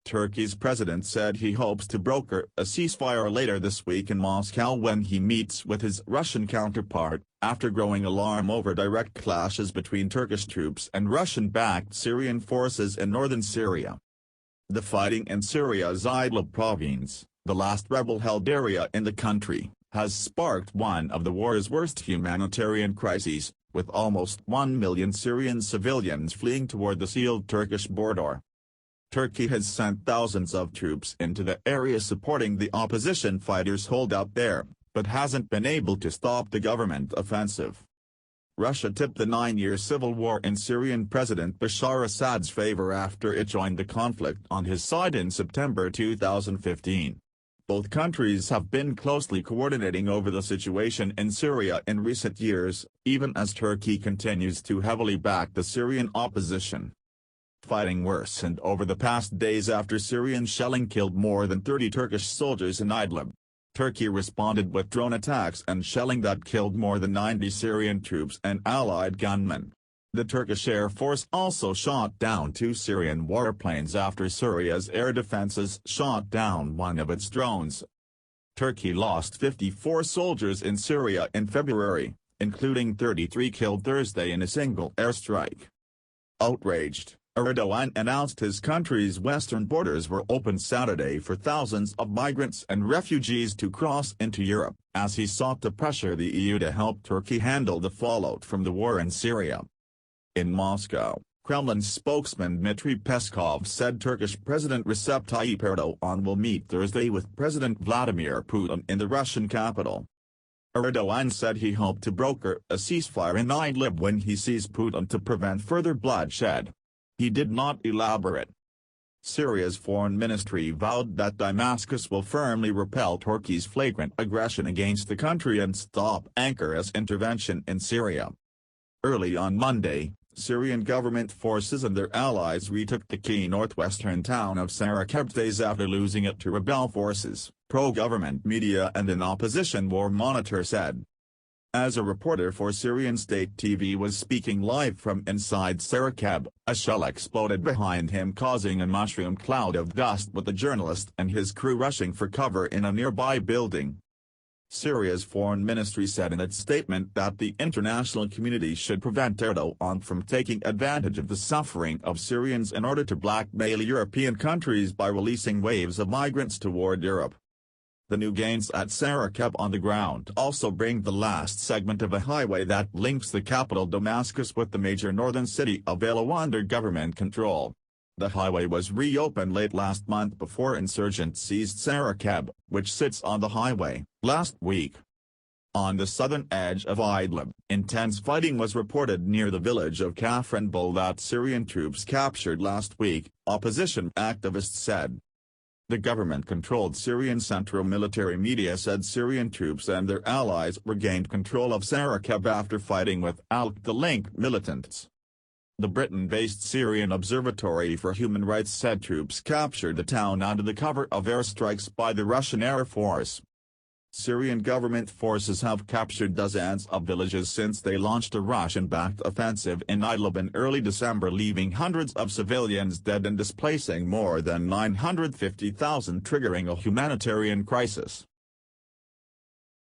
Turkey's president said he hopes to broker a ceasefire later this week in Moscow when he meets with his Russian counterpart, after growing alarm over direct clashes between Turkish troops and Russian-backed Syrian forces in northern Syria. The fighting in Syria's Idlib province, the last rebel-held area in the country, has sparked one of the war's worst humanitarian crises, with almost 1 million Syrian civilians fleeing toward the sealed Turkish border. Turkey has sent thousands of troops into the area supporting the opposition fighters holed out there, but hasn't been able to stop the government offensive. Russia tipped the 9-year civil war in Syrian President Bashar Assad's favor after it joined the conflict on his side in September 2015. Both countries have been closely coordinating over the situation in Syria in recent years, even as Turkey continues to heavily back the Syrian opposition. Fighting worsened over the past days after Syrian shelling killed more than 30 Turkish soldiers in Idlib. Turkey responded with drone attacks and shelling that killed more than 90 Syrian troops and allied gunmen. The Turkish Air Force also shot down 2 Syrian warplanes after Syria's air defenses shot down one of its drones. Turkey lost 54 soldiers in Syria in February, including 33 killed Thursday in a single airstrike. Outraged, Erdogan announced his country's western borders were open Saturday for thousands of migrants and refugees to cross into Europe, as he sought to pressure the EU to help Turkey handle the fallout from the war in Syria. In Moscow, Kremlin spokesman Dmitry Peskov said Turkish President Recep Tayyip Erdogan will meet Thursday with President Vladimir Putin in the Russian capital. Erdogan said he hoped to broker a ceasefire in Idlib when he sees Putin to prevent further bloodshed. He did not elaborate. Syria's foreign ministry vowed that Damascus will firmly repel Turkey's flagrant aggression against the country and stop Ankara's intervention in Syria. Early on Monday, Syrian government forces and their allies retook the key northwestern town of Sarakeb days after losing it to rebel forces, pro-government media and an opposition war monitor said. As a reporter for Syrian state TV was speaking live from inside Sarakeb, a shell exploded behind him causing a mushroom cloud of dust with the journalist and his crew rushing for cover in a nearby building. Syria's foreign ministry said in its statement that the international community should prevent Erdogan from taking advantage of the suffering of Syrians in order to blackmail European countries by releasing waves of migrants toward Europe. The new gains at Sarakeb on the ground also bring the last segment of a highway that links the capital Damascus with the major northern city of Aleppo under government control. The highway was reopened late last month before insurgents seized Sarakeb, which sits on the highway, last week. On the southern edge of Idlib, intense fighting was reported near the village of Kafranbul that Syrian troops captured last week, opposition activists said. The government-controlled Syrian Central Military Media said Syrian troops and their allies regained control of Sarakeb after fighting with al-Qaeda-linked militants. The Britain-based Syrian Observatory for Human Rights said troops captured the town under the cover of airstrikes by the Russian Air Force. Syrian government forces have captured dozens of villages since they launched a Russian-backed offensive in Idlib in early December, leaving hundreds of civilians dead and displacing more than 950,000, triggering a humanitarian crisis.